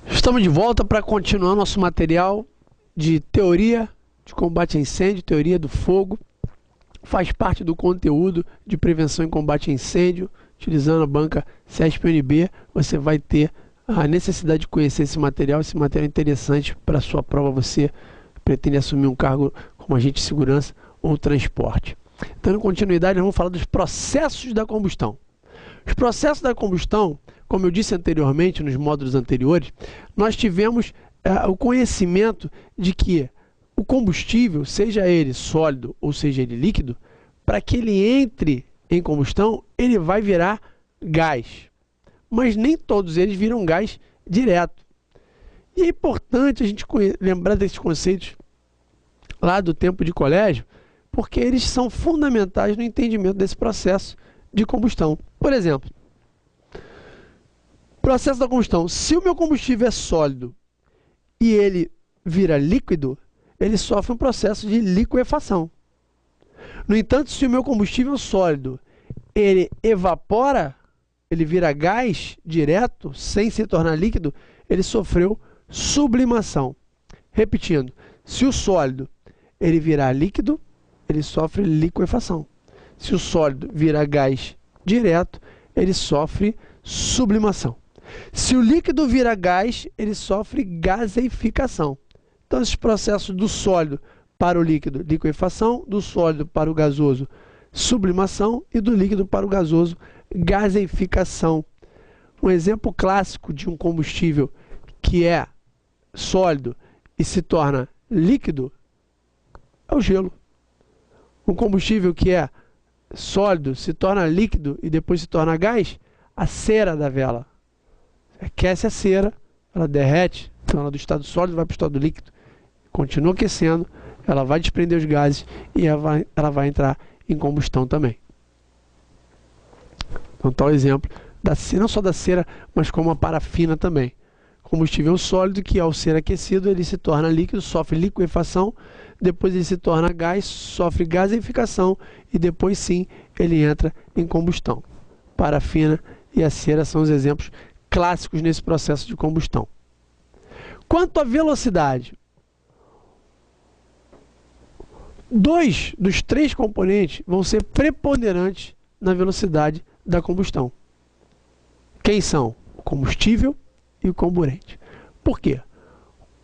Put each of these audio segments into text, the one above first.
Estamos de volta para continuar nosso material de teoria de combate a incêndio, teoria do fogo. Faz parte do conteúdo de prevenção e combate a incêndio. Utilizando a banca CESP-UNB, você vai ter a necessidade de conhecer esse material. Esse material é interessante para a sua prova. Você pretende assumir um cargo como agente de segurança ou transporte. Dando continuidade, nós vamos falar dos processos da combustão. Os processos da combustão, como eu disse anteriormente, nos módulos anteriores, nós tivemos o conhecimento de que o combustível, seja ele sólido ou seja ele líquido, para que ele entre em combustão, ele vai virar gás. Mas nem todos eles viram gás direto. E é importante a gente lembrar desses conceitos lá do tempo de colégio, porque eles são fundamentais no entendimento desse processo de combustão. Por exemplo, processo da combustão. Se o meu combustível é sólido e ele vira líquido, ele sofre um processo de liquefação. No entanto, se o meu combustível sólido ele evapora, ele vira gás direto, sem se tornar líquido, ele sofreu sublimação. Repetindo, se o sólido ele virar líquido, ele sofre liquefação. Se o sólido virar gás direto, ele sofre sublimação. Se o líquido vira gás, ele sofre gaseificação. Então, esses processos do sólido para o líquido, liquefação, do sólido para o gasoso, sublimação, e do líquido para o gasoso, gaseificação. Um exemplo clássico de um combustível que é sólido e se torna líquido é o gelo. Um combustível que é sólido se torna líquido e depois se torna gás, a cera da vela. Aquece a cera, ela derrete, então ela do estado sólido vai para o estado líquido, continua aquecendo, ela vai desprender os gases e ela vai entrar em combustão também. Então, tal exemplo, não só da cera, mas como a parafina também. Combustível sólido que, ao ser aquecido, ele se torna líquido, sofre liquefação, depois ele se torna gás, sofre gaseificação e depois sim ele entra em combustão. Parafina e a cera são os exemplos clássicos nesse processo de combustão. Quanto à velocidade, dois dos três componentes vão ser preponderantes na velocidade da combustão. Quem são? O combustível e o comburente. Por quê?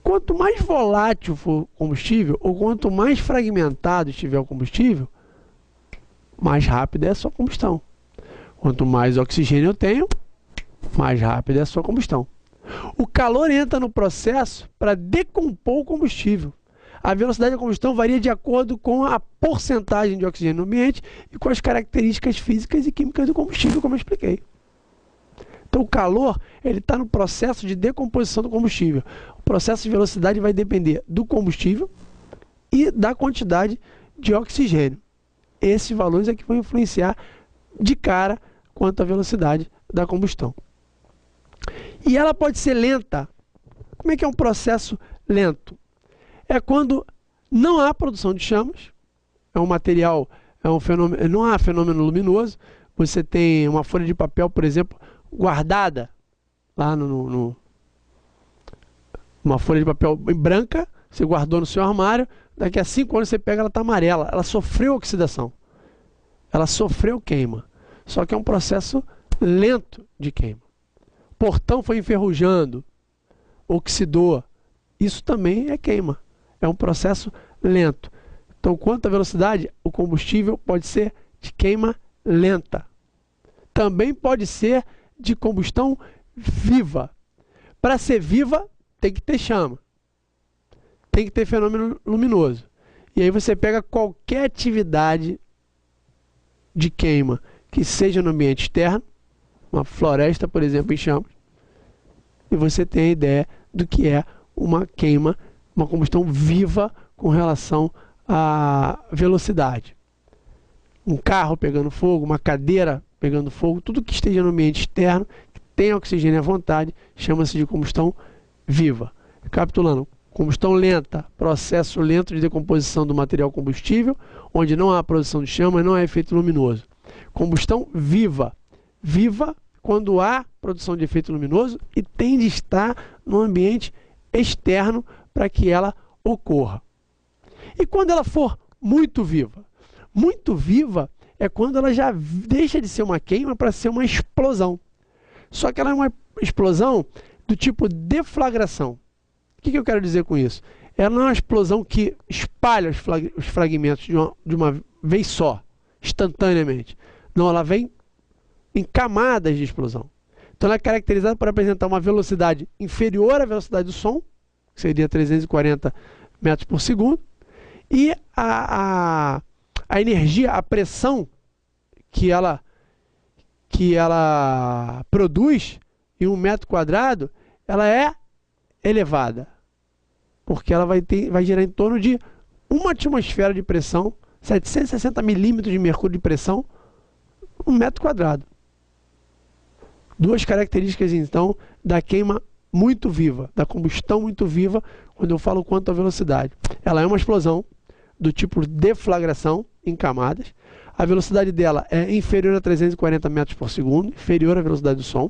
Quanto mais volátil for o combustível, ou quanto mais fragmentado estiver o combustível, mais rápida é a sua combustão. Quanto mais oxigênio eu tenho, mais rápida é a sua combustão. O calor entra no processo para decompor o combustível. A velocidade da combustão varia de acordo com a porcentagem de oxigênio no ambiente e com as características físicas e químicas do combustível, como eu expliquei. Então, o calor está no processo de decomposição do combustível. O processo de velocidade vai depender do combustível e da quantidade de oxigênio. Esses valores é que vão influenciar de cara quanto à velocidade da combustão. E ela pode ser lenta. Como é que é um processo lento? É quando não há produção de chamas, é um material, é um fenômeno, não há fenômeno luminoso. Você tem uma folha de papel, por exemplo, guardada lá uma folha de papel branca, você guardou no seu armário, daqui a 5 anos você pega, ela está amarela, ela sofreu oxidação, ela sofreu queima, só que é um processo lento de queima. O portão foi enferrujando, oxidou, isso também é queima, é um processo lento. Então, quanto à velocidade, o combustível pode ser de queima lenta, também pode ser de combustão viva. Para ser viva, tem que ter chama, tem que ter fenômeno luminoso. E aí você pega qualquer atividade de queima que seja no ambiente externo, uma floresta, por exemplo, em chamas, e você tem a ideia do que é uma queima, uma combustão viva com relação à velocidade. Um carro pegando fogo, uma cadeira pegando fogo, tudo que esteja no ambiente externo, que tem oxigênio à vontade, chama-se de combustão viva. Recapitulando, combustão lenta, processo lento de decomposição do material combustível, onde não há produção de chama e não há efeito luminoso. Combustão viva, viva quando há produção de efeito luminoso e tem de estar no ambiente externo para que ela ocorra. E quando ela for muito viva? Muito viva é quando ela já deixa de ser uma queima para ser uma explosão. Só que ela é uma explosão do tipo deflagração. O que eu quero dizer com isso? Ela não é uma explosão que espalha os fragmentos de uma vez só, instantaneamente. Não, ela vem em camadas de explosão. Então ela é caracterizada por apresentar uma velocidade inferior à velocidade do som, que seria 340 metros por segundo, e a energia, a pressão que ela produz em 1 metro quadrado, ela é elevada, porque ela vai girar em torno de uma atmosfera de pressão, 760 milímetros de mercúrio de pressão, 1 metro quadrado. Duas características, então, da queima muito viva, da combustão muito viva, quando eu falo quanto à velocidade. Ela é uma explosão do tipo deflagração em camadas. A velocidade dela é inferior a 340 metros por segundo, inferior à velocidade do som.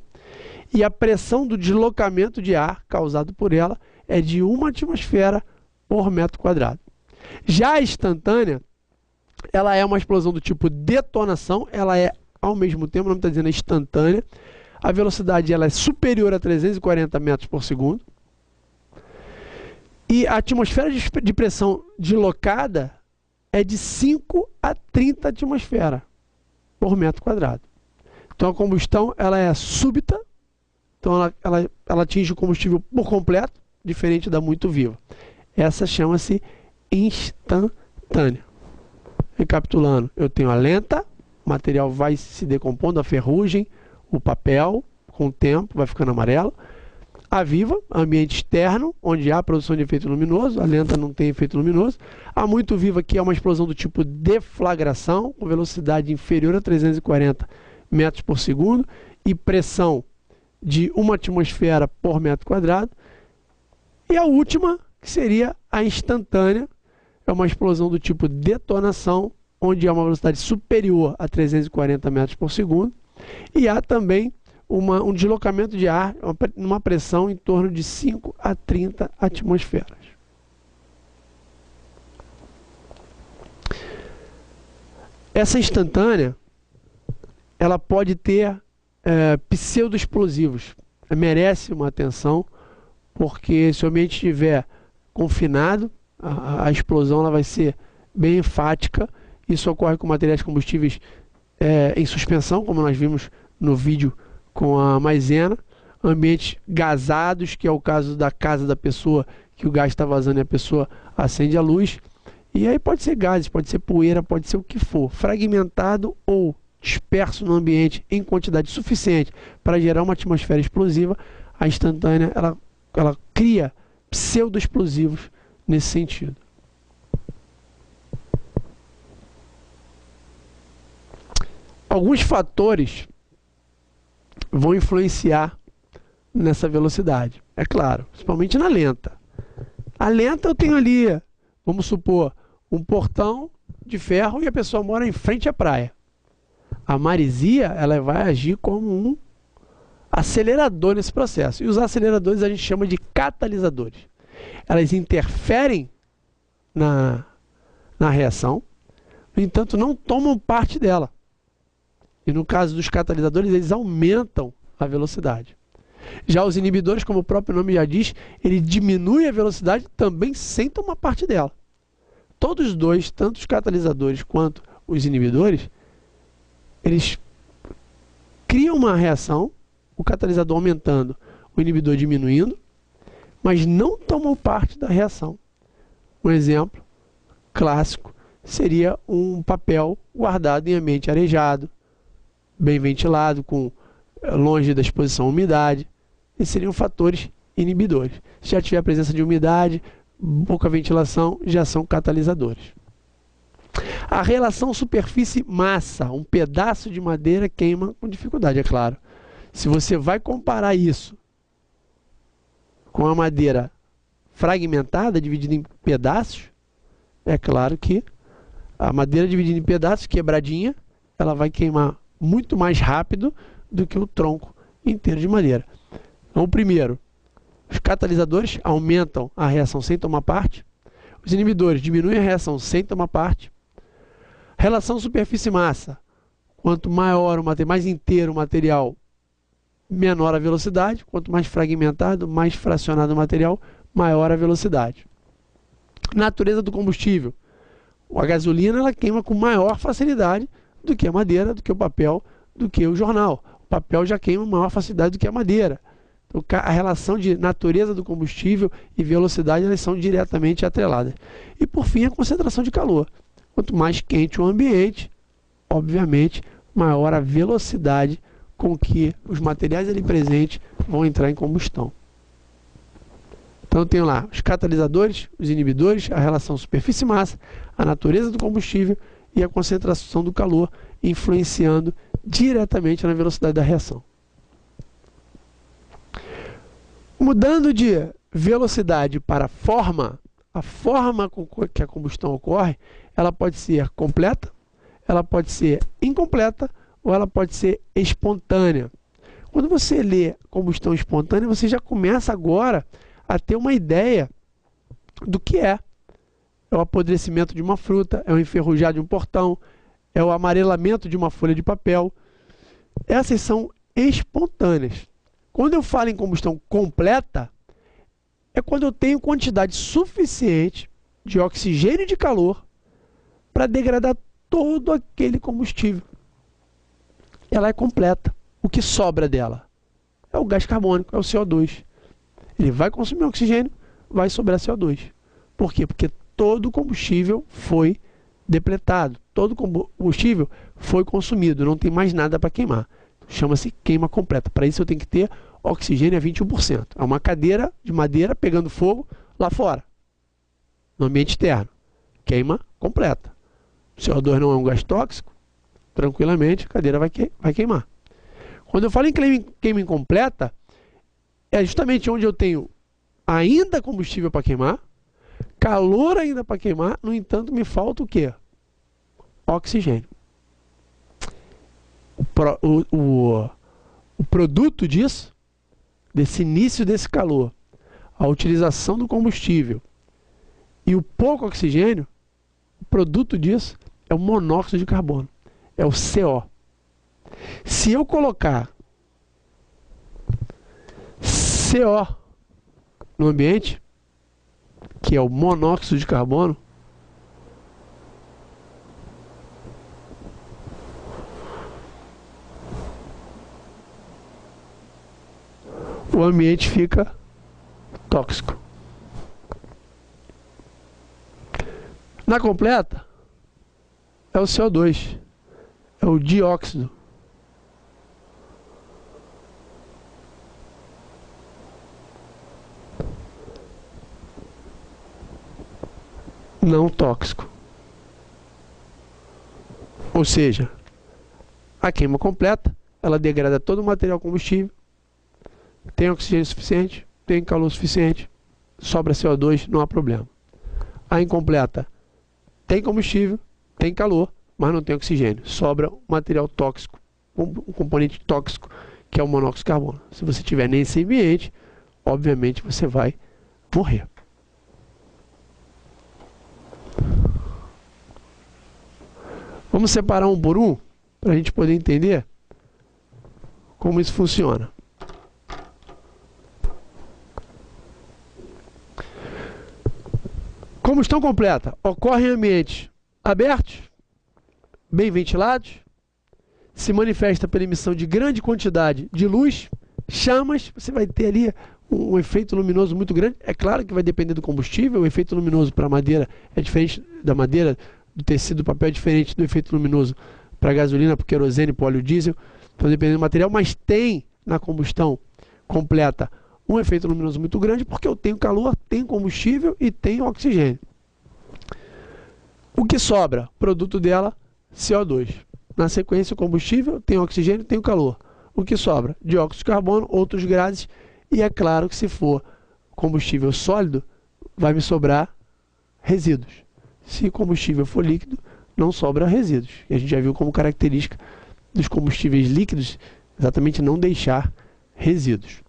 E a pressão do deslocamento de ar causado por ela é de 1 atmosfera por metro quadrado. Já a instantânea, ela é uma explosão do tipo detonação, ela é ao mesmo tempo, o nome está dizendo instantânea. A velocidade ela é superior a 340 metros por segundo. E a atmosfera de pressão deslocada é de 5 a 30 atmosferas por metro quadrado. Então a combustão ela é súbita, então ela atinge o combustível por completo, diferente da muito viva. Essa chama-se instantânea. Recapitulando, eu tenho a lenta, o material vai se decompondo, a ferrugem, o papel, com o tempo, vai ficando amarelo. A viva, ambiente externo, onde há produção de efeito luminoso, a lenta não tem efeito luminoso. A muito viva, que é uma explosão do tipo deflagração, com velocidade inferior a 340 metros por segundo e pressão de 1 atmosfera por metro quadrado. E a última, que seria a instantânea, é uma explosão do tipo detonação, onde há uma velocidade superior a 340 metros por segundo. E há também um deslocamento de ar, uma pressão em torno de 5 a 30 atmosferas. Essa instantânea, ela pode ter pseudoexplosivos. Merece uma atenção, porque se o ambiente estiver confinado, a explosão ela vai ser bem enfática. Isso ocorre com materiais combustíveis em suspensão, como nós vimos no vídeo com a maisena. Ambientes gasados, que é o caso da casa da pessoa, que o gás está vazando e a pessoa acende a luz. E aí pode ser gases, pode ser poeira, pode ser o que for. Fragmentado ou disperso no ambiente em quantidade suficiente para gerar uma atmosfera explosiva, a instantânea ela cria pseudoexplosivos nesse sentido. Alguns fatores vão influenciar nessa velocidade, é claro, principalmente na lenta. A lenta eu tenho ali, vamos supor, um portão de ferro e a pessoa mora em frente à praia. A maresia, ela vai agir como um acelerador nesse processo. E os aceleradores a gente chama de catalisadores. Elas interferem na reação, no entanto, não tomam parte dela. E no caso dos catalisadores, eles aumentam a velocidade. Já os inibidores, como o próprio nome já diz, ele diminui a velocidade também sem tomar parte dela. Todos os dois, tanto os catalisadores quanto os inibidores, eles criam uma reação, o catalisador aumentando, o inibidor diminuindo, mas não tomam parte da reação. Um exemplo clássico seria um papel guardado em ambiente arejado, bem ventilado, longe da exposição à umidade. Esses seriam fatores inibidores. Se já tiver a presença de umidade, pouca ventilação, já são catalisadores. A relação superfície-massa, um pedaço de madeira queima com dificuldade, é claro. Se você vai comparar isso com a madeira fragmentada, dividida em pedaços, é claro que a madeira dividida em pedaços, quebradinha, ela vai queimar muito mais rápido do que o tronco inteiro de madeira. Então, o primeiro, os catalisadores aumentam a reação sem tomar parte. Os inibidores diminuem a reação sem tomar parte. Relação superfície-massa. Quanto maior o material, mais inteiro o material, menor a velocidade. Quanto mais fragmentado, mais fracionado o material, maior a velocidade. Natureza do combustível. A gasolina ela queima com maior facilidade do que a madeira, do que o papel, do que o jornal. O papel já queima com maior facilidade do que a madeira. Então, a relação de natureza do combustível e velocidade elas são diretamente atreladas. E por fim, a concentração de calor. Quanto mais quente o ambiente, obviamente, maior a velocidade com que os materiais ali presentes vão entrar em combustão. Então eu tenho lá os catalisadores, os inibidores, a relação superfície-massa, a natureza do combustível e a concentração do calor influenciando diretamente na velocidade da reação. Mudando de velocidade para forma, a forma com que a combustão ocorre, ela pode ser completa, ela pode ser incompleta ou ela pode ser espontânea. Quando você lê combustão espontânea, você já começa agora a ter uma ideia do que é. É o apodrecimento de uma fruta, é o enferrujar de um portão, é o amarelamento de uma folha de papel. Essas são espontâneas. Quando eu falo em combustão completa, é quando eu tenho quantidade suficiente de oxigênio e de calor para degradar todo aquele combustível. Ela é completa. O que sobra dela é o gás carbônico, é o CO2. Ele vai consumir oxigênio, vai sobrar CO2. Por quê? Porque todo o combustível foi depletado, todo o combustível foi consumido, não tem mais nada para queimar. Chama-se queima completa. Para isso eu tenho que ter oxigênio a 21%. É uma cadeira de madeira pegando fogo lá fora, no ambiente externo. Queima completa. O CO2 não é um gás tóxico, tranquilamente a cadeira vai queimar. Quando eu falo em queima incompleta, é justamente onde eu tenho ainda combustível para queimar, calor ainda para queimar, no entanto me falta o quê? Oxigênio. O produto disso, desse início desse calor, a utilização do combustível e o pouco oxigênio, o produto disso é o monóxido de carbono, é o CO. Se eu colocar CO no ambiente, que é o monóxido de carbono, o ambiente fica tóxico. Na completa, é o CO2, é o dióxido. Não tóxico. Ou seja, a queima completa, ela degrada todo o material combustível, tem oxigênio suficiente, tem calor suficiente, sobra CO2, não há problema. A incompleta tem combustível, tem calor, mas não tem oxigênio, sobra um material tóxico, um componente tóxico, que é o monóxido de carbono. Se você tiver nesse ambiente, obviamente você vai morrer. Vamos separar um por um, para a gente poder entender como isso funciona. Combustão completa ocorre em ambientes abertos, bem ventilados, se manifesta pela emissão de grande quantidade de luz, chamas, você vai ter ali um efeito luminoso muito grande. É claro que vai depender do combustível, o efeito luminoso para a madeira é diferente da madeira, do tecido do papel é diferente do efeito luminoso para a gasolina, para o querosene, para o óleo diesel, então dependendo do material, mas tem na combustão completa um efeito luminoso muito grande, porque eu tenho calor, tenho combustível e tenho oxigênio. O que sobra? Produto dela, CO2. Na sequência, o combustível, tem oxigênio, tem calor. O que sobra? Dióxido de carbono, outros gases, e é claro que se for combustível sólido, vai me sobrar resíduos. Se combustível for líquido, não sobra resíduos. E a gente já viu como característica dos combustíveis líquidos Exatamente, não deixar resíduos.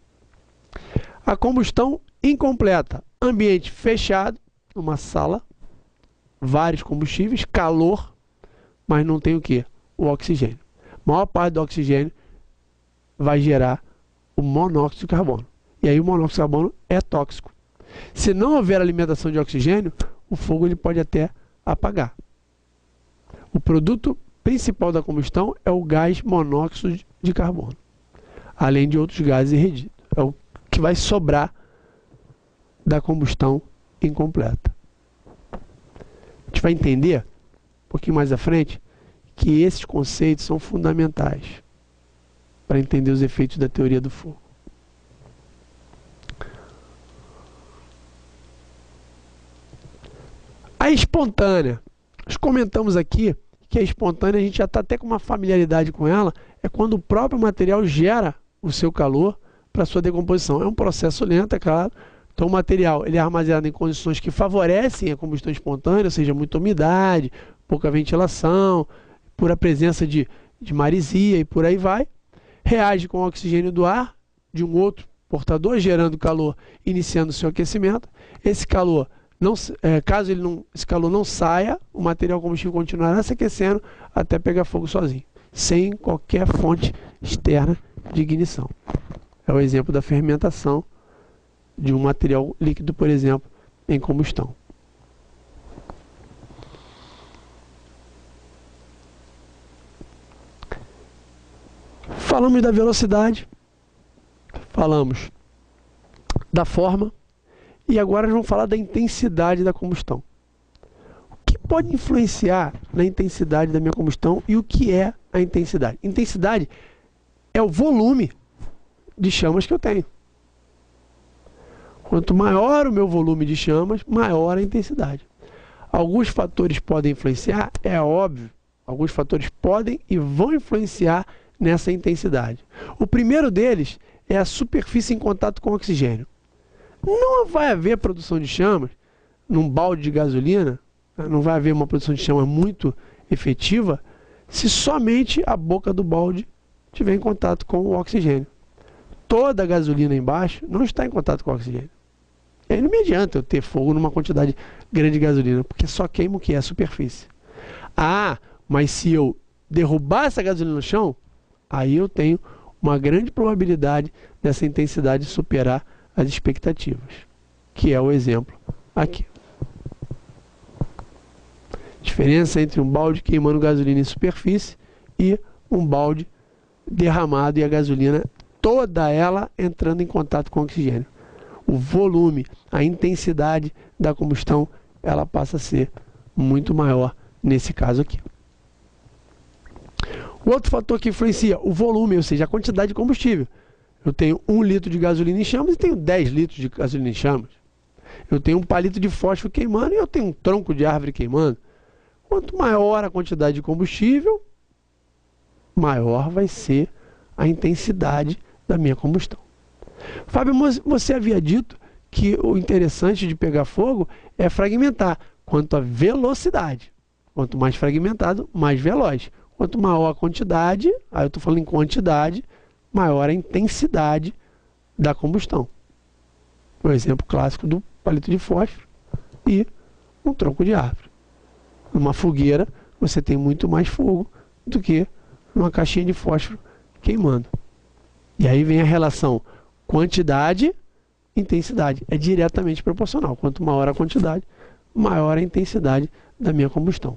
A combustão incompleta. Ambiente fechado, uma sala, vários combustíveis, calor, mas não tem o quê? O oxigênio. A maior parte do oxigênio vai gerar o monóxido de carbono. E aí o monóxido de carbono é tóxico. Se não houver alimentação de oxigênio, o fogo ele pode até apagar. O produto principal da combustão é o gás monóxido de carbono, além de outros gases irredutíveis. É o que vai sobrar da combustão incompleta. A gente vai entender, um pouquinho mais à frente, que esses conceitos são fundamentais para entender os efeitos da teoria do fogo. A espontânea. Nós comentamos aqui que a espontânea, a gente já está até com uma familiaridade com ela, é quando o próprio material gera o seu calor para sua decomposição. É um processo lento, é claro. Então o material ele é armazenado em condições que favorecem a combustão espontânea, ou seja, muita umidade, pouca ventilação, pura presença de maresia e por aí vai. Reage com o oxigênio do ar de um outro portador, gerando calor, iniciando o seu aquecimento. Esse calor, caso esse calor não saia, o material combustível continuará se aquecendo até pegar fogo sozinho, sem qualquer fonte externa de ignição. É o exemplo da fermentação de um material líquido, por exemplo, em combustão. Falamos da velocidade, falamos da forma e agora nós vamos falar da intensidade da combustão. O que pode influenciar na intensidade da minha combustão e o que é a intensidade? Intensidade é o volume de chamas que eu tenho. Quanto maior o meu volume de chamas, maior a intensidade. Alguns fatores podem influenciar, é óbvio. Alguns fatores podem e vão influenciar nessa intensidade. O primeiro deles é a superfície em contato com o oxigênio. Não vai haver produção de chamas num balde de gasolina, não vai haver uma produção de chamas muito efetiva se somente a boca do balde estiver em contato com o oxigênio. Toda a gasolina embaixo não está em contato com o oxigênio. E aí não me adianta eu ter fogo numa quantidade grande de gasolina, porque só queima o que é a superfície. Ah, mas se eu derrubar essa gasolina no chão, aí eu tenho uma grande probabilidade dessa intensidade superar as expectativas, que é o exemplo aqui. Diferença entre um balde queimando gasolina em superfície e um balde derramado e a gasolina toda ela entrando em contato com o oxigênio. O volume, a intensidade da combustão, ela passa a ser muito maior nesse caso aqui. O outro fator que influencia, o volume, ou seja, a quantidade de combustível. Eu tenho 1 litro de gasolina em chamas e tenho 10 litros de gasolina em chamas. Eu tenho um palito de fósforo queimando e eu tenho um tronco de árvore queimando. Quanto maior a quantidade de combustível, maior vai ser a intensidade da minha combustão. Fábio, você havia dito que o interessante de pegar fogo é fragmentar. Quanto à velocidade, quanto mais fragmentado, mais veloz. Quanto maior a quantidade, aí eu estou falando em quantidade, maior a intensidade da combustão. O exemplo clássico do palito de fósforo e um tronco de árvore. Numa fogueira, você tem muito mais fogo do que numa caixinha de fósforo queimando. E aí vem a relação quantidade, intensidade. É diretamente proporcional. Quanto maior a quantidade, maior a intensidade da minha combustão.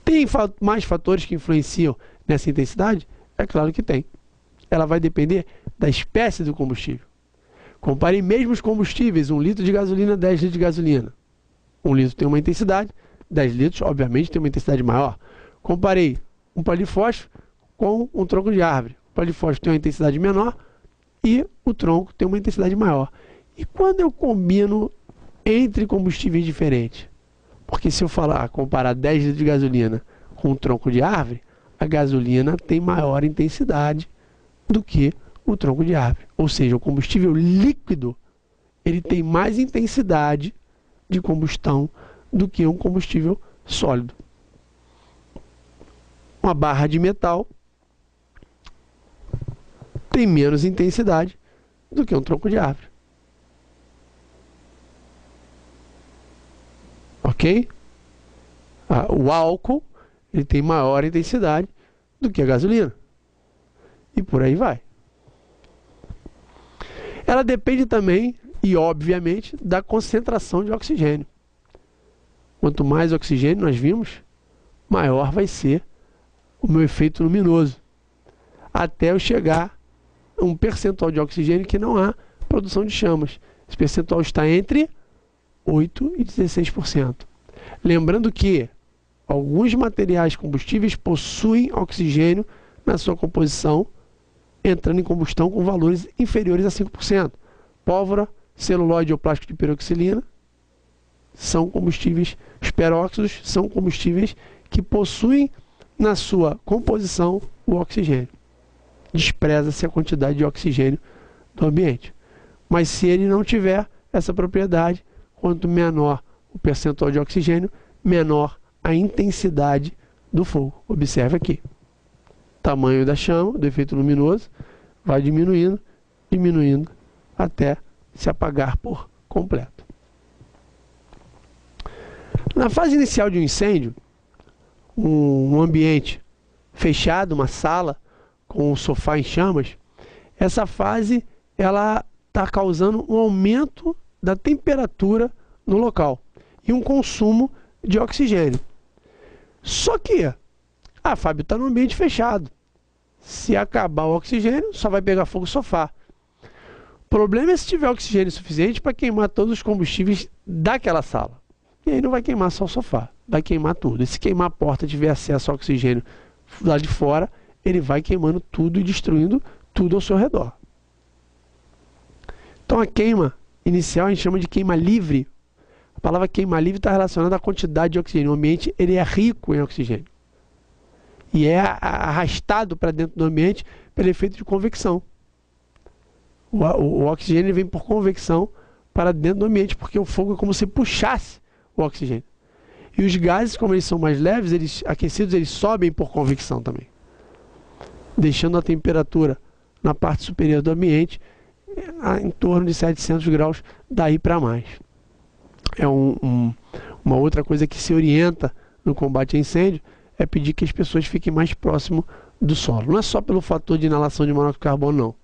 Tem mais fatores que influenciam nessa intensidade? É claro que tem. Ela vai depender da espécie do combustível. Compare mesmo os combustíveis, 1 litro de gasolina, 10 litros de gasolina. 1 litro tem uma intensidade, 10 litros, obviamente, tem uma intensidade maior. Comparei um palito de fósforo com um tronco de árvore. O palito de fósforo tem uma intensidade menor e o tronco tem uma intensidade maior. E quando eu combino entre combustíveis diferentes? Porque se eu comparar 10 litros de gasolina com um tronco de árvore, a gasolina tem maior intensidade do que o tronco de árvore. Ou seja, o combustível líquido, ele tem mais intensidade de combustão do que um combustível sólido. Uma barra de metal tem menos intensidade do que um tronco de árvore. Ok? O álcool, ele tem maior intensidade do que a gasolina. E por aí vai. Ela depende também, e obviamente, da concentração de oxigênio. Quanto mais oxigênio nós vimos, maior vai ser o meu efeito luminoso. Até eu chegar a um percentual de oxigênio que não há produção de chamas. Esse percentual está entre 8% e 16%. Lembrando que alguns materiais combustíveis possuem oxigênio na sua composição, entrando em combustão com valores inferiores a 5%. Pólvora, celulóide ou plástico de peroxilina são combustíveis, os peróxidos são combustíveis que possuem na sua composição o oxigênio. Despreza-se a quantidade de oxigênio do ambiente. Mas se ele não tiver essa propriedade, quanto menor o percentual de oxigênio, menor a intensidade do fogo. Observe aqui. Tamanho da chama, do efeito luminoso, vai diminuindo, diminuindo, até se apagar por completo. Na fase inicial de um incêndio, um ambiente fechado, uma sala com um sofá em chamas, essa fase ela está causando um aumento da temperatura no local e um consumo de oxigênio. Só que, Fábio, está no ambiente fechado. Se acabar o oxigênio, só vai pegar fogo o sofá. O problema é se tiver oxigênio suficiente para queimar todos os combustíveis daquela sala. E aí não vai queimar só o sofá, vai queimar tudo. E se queimar a porta e tiver acesso ao oxigênio lá de fora, ele vai queimando tudo e destruindo tudo ao seu redor. Então a queima inicial a gente chama de queima livre. A palavra queima livre está relacionada à quantidade de oxigênio. O ambiente ele é rico em oxigênio. E é arrastado para dentro do ambiente pelo efeito de convecção. O oxigênio vem por convecção para dentro do ambiente, porque o fogo é como se puxasse o oxigênio. E os gases, como eles são mais leves, eles aquecidos, eles sobem por convecção também, deixando a temperatura na parte superior do ambiente em torno de 700 graus, daí para mais. É uma outra coisa que se orienta no combate a incêndio, é pedir que as pessoas fiquem mais próximo do solo. Não é só pelo fator de inalação de monóxido de carbono, não,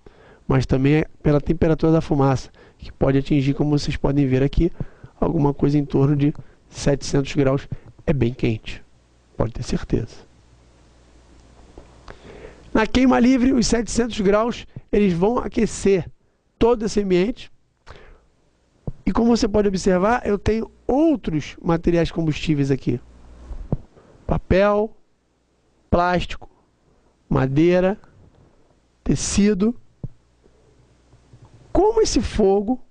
mas também é pela temperatura da fumaça, que pode atingir, como vocês podem ver aqui, alguma coisa em torno de 700 graus. É bem quente, pode ter certeza. Na queima livre, os 700 graus, eles vão aquecer todo esse ambiente. E como você pode observar, eu tenho outros materiais combustíveis aqui. Papel, plástico, madeira, tecido. Como esse fogo,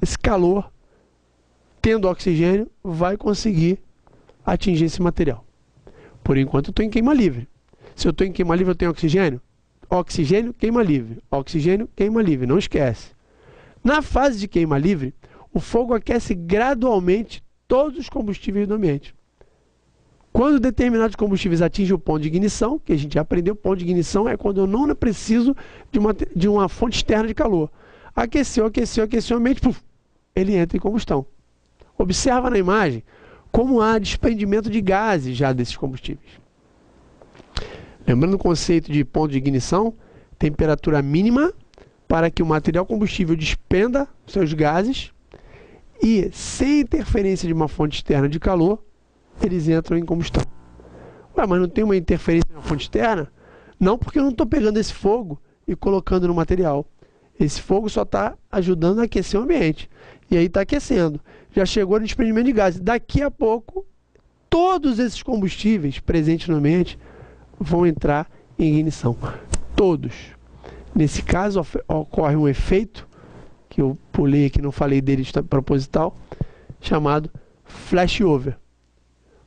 esse calor, tendo oxigênio, vai conseguir atingir esse material? Por enquanto eu estou em queima livre. Se eu estou em queima livre, eu tenho oxigênio? Oxigênio, queima livre. Oxigênio, queima livre. Não esquece. Na fase de queima livre, o fogo aquece gradualmente todos os combustíveis do ambiente. Quando determinados combustíveis atingem o ponto de ignição, que a gente já aprendeu, o ponto de ignição é quando eu não preciso de uma fonte externa de calor. Aqueceu, aqueceu, aqueceu o ambiente, ele entra em combustão. Observa na imagem como há desprendimento de gases já desses combustíveis. Lembrando o conceito de ponto de ignição, temperatura mínima para que o material combustível despenda seus gases e, sem interferência de uma fonte externa de calor, eles entram em combustão. Ué, mas não tem uma interferência de uma fonte externa? Não, porque eu não estou pegando esse fogo e colocando no material. Esse fogo só está ajudando a aquecer o ambiente. E aí está aquecendo. Já chegou no desprendimento de gases. Daqui a pouco, todos esses combustíveis presentes no ambiente vão entrar em ignição. Todos. Nesse caso, ocorre um efeito, que eu pulei aqui, não falei dele de proposital, chamado flashover.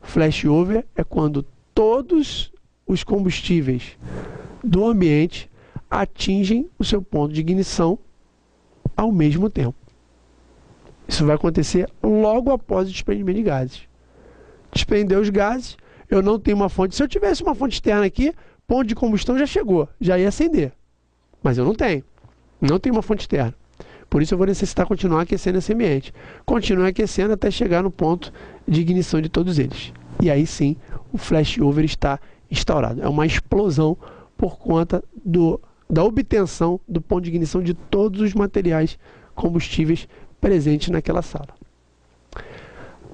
Flashover é quando todos os combustíveis do ambiente atingem o seu ponto de ignição ao mesmo tempo. Isso vai acontecer logo após o desprendimento de gases. Desprender os gases, eu não tenho uma fonte. Se eu tivesse uma fonte externa aqui, ponto de combustão já chegou, já ia acender. mas eu não tenho uma fonte externa. Por isso eu vou necessitar continuar aquecendo esse ambiente. Continuar aquecendo até chegar no ponto de ignição de todos eles. E aí sim, o flashover está instaurado. É uma explosão por conta da obtenção do ponto de ignição de todos os materiais combustíveis presentes naquela sala.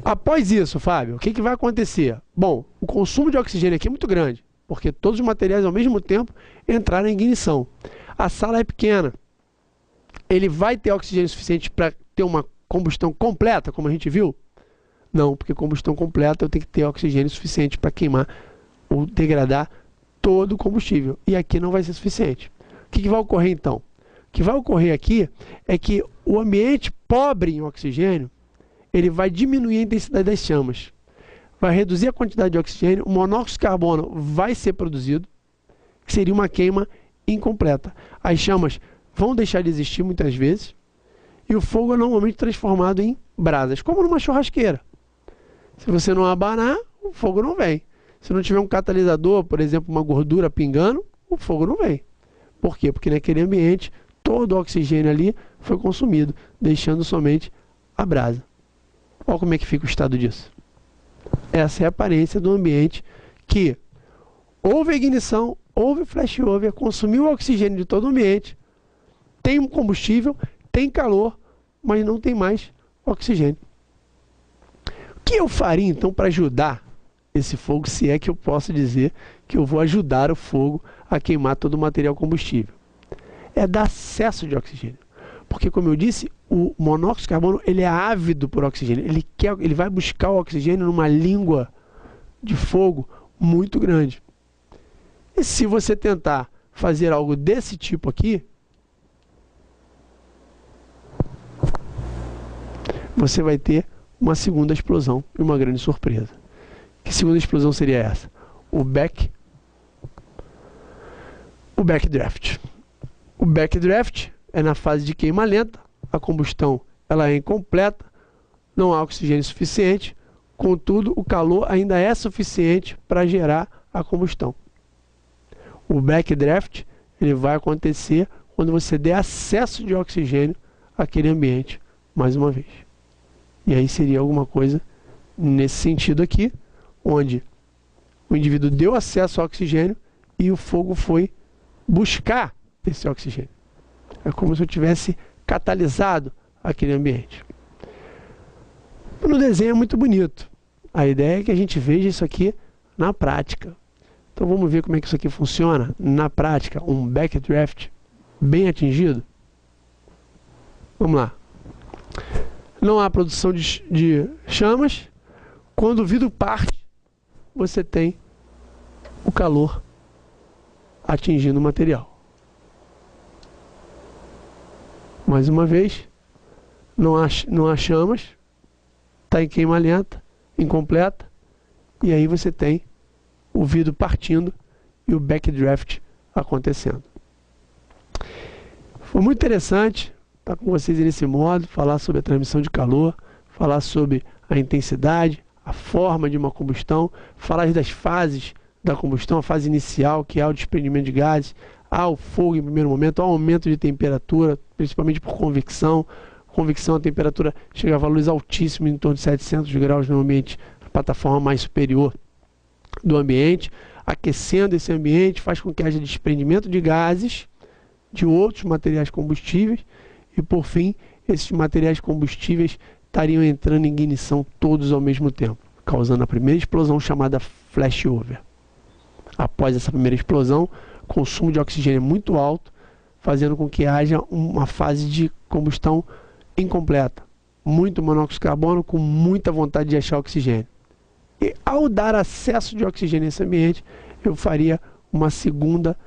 Após isso, Fábio, o que vai acontecer? Bom, o consumo de oxigênio aqui é muito grande, porque todos os materiais ao mesmo tempo entraram em ignição. A sala é pequena. Ele vai ter oxigênio suficiente para ter uma combustão completa, como a gente viu? Não, porque combustão completa eu tenho que ter oxigênio suficiente para queimar ou degradar todo o combustível. E aqui não vai ser suficiente. O que vai ocorrer então? O que vai ocorrer aqui é que o ambiente pobre em oxigênio, ele vai diminuir a intensidade das chamas. Vai reduzir a quantidade de oxigênio, o monóxido de carbono vai ser produzido, que seria uma queima incompleta. As chamas vão deixar de existir muitas vezes, e o fogo é normalmente transformado em brasas, como numa churrasqueira. Se você não abanar, o fogo não vem. Se não tiver um catalisador, por exemplo, uma gordura pingando, o fogo não vem. Por quê? Porque naquele ambiente, todo o oxigênio ali foi consumido, deixando somente a brasa. Olha como é que fica o estado disso. Essa é a aparência do ambiente que houve ignição, houve flashover, consumiu o oxigênio de todo o ambiente, tem um combustível, tem calor, mas não tem mais oxigênio. O que eu faria então para ajudar esse fogo, se é que eu posso dizer que eu vou ajudar o fogo a queimar todo o material combustível? É dar acesso de oxigênio. Porque, como eu disse, o monóxido de carbono ele é ávido por oxigênio. Ele vai buscar o oxigênio numa língua de fogo muito grande. E se você tentar fazer algo desse tipo aqui, você vai ter uma segunda explosão e uma grande surpresa. Que segunda explosão seria essa? O backdraft. O backdraft é na fase de queima lenta, a combustão ela é incompleta, não há oxigênio suficiente, contudo o calor ainda é suficiente para gerar a combustão. O backdraft ele vai acontecer quando você der acesso de oxigênio àquele ambiente mais uma vez. E aí seria alguma coisa nesse sentido aqui, onde o indivíduo deu acesso ao oxigênio e o fogo foi buscar esse oxigênio. É como se eu tivesse catalisado aquele ambiente. No desenho é muito bonito. A ideia é que a gente veja isso aqui na prática. Então vamos ver como é que isso aqui funciona na prática, um backdraft bem atingido. Vamos lá. Não há produção de chamas. Quando o vidro parte, você tem o calor atingindo o material. Mais uma vez, não há chamas, está em queima lenta, incompleta, e aí você tem o vidro partindo e o backdraft acontecendo. Foi muito interessante estar com vocês nesse modo, falar sobre a transmissão de calor, falar sobre a intensidade, a forma de uma combustão, falar das fases da combustão, a fase inicial, que é o desprendimento de gases, há o fogo em primeiro momento, há o aumento de temperatura, principalmente por convecção. Convecção, a temperatura chega a valores altíssimos, em torno de 700 graus no ambiente, na plataforma mais superior do ambiente. Aquecendo esse ambiente faz com que haja desprendimento de gases, de outros materiais combustíveis, e por fim, esses materiais combustíveis estariam entrando em ignição todos ao mesmo tempo, causando a primeira explosão chamada flashover. Após essa primeira explosão, o consumo de oxigênio é muito alto, fazendo com que haja uma fase de combustão incompleta. Muito monóxido de carbono com muita vontade de achar oxigênio. E ao dar acesso de oxigênio nesse ambiente, eu faria uma segunda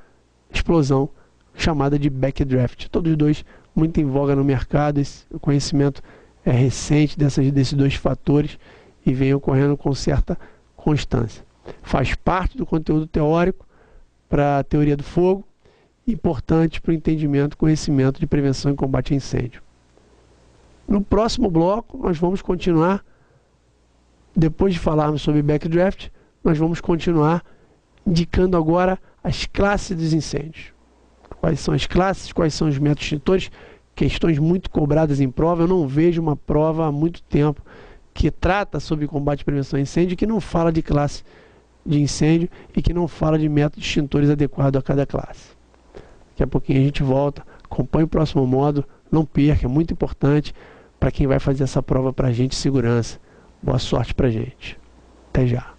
explosão chamada de backdraft. Todos os dois muito em voga no mercado, esse conhecimento é recente desses dois fatores e vem ocorrendo com certa constância. Faz parte do conteúdo teórico para a teoria do fogo, importante para o entendimento, conhecimento de prevenção e combate a incêndio. No próximo bloco, nós vamos continuar, depois de falarmos sobre backdraft, nós vamos continuar indicando agora as classes dos incêndios. Quais são as classes, quais são os métodos extintores, questões muito cobradas em prova. Eu não vejo uma prova há muito tempo que trata sobre combate e prevenção a incêndio, que não fala de classe de incêndio e que não fala de métodos extintores adequados a cada classe. Daqui a pouquinho a gente volta, acompanhe o próximo módulo, não perca, é muito importante para quem vai fazer essa prova para a gente, segurança. Boa sorte para a gente. Até já.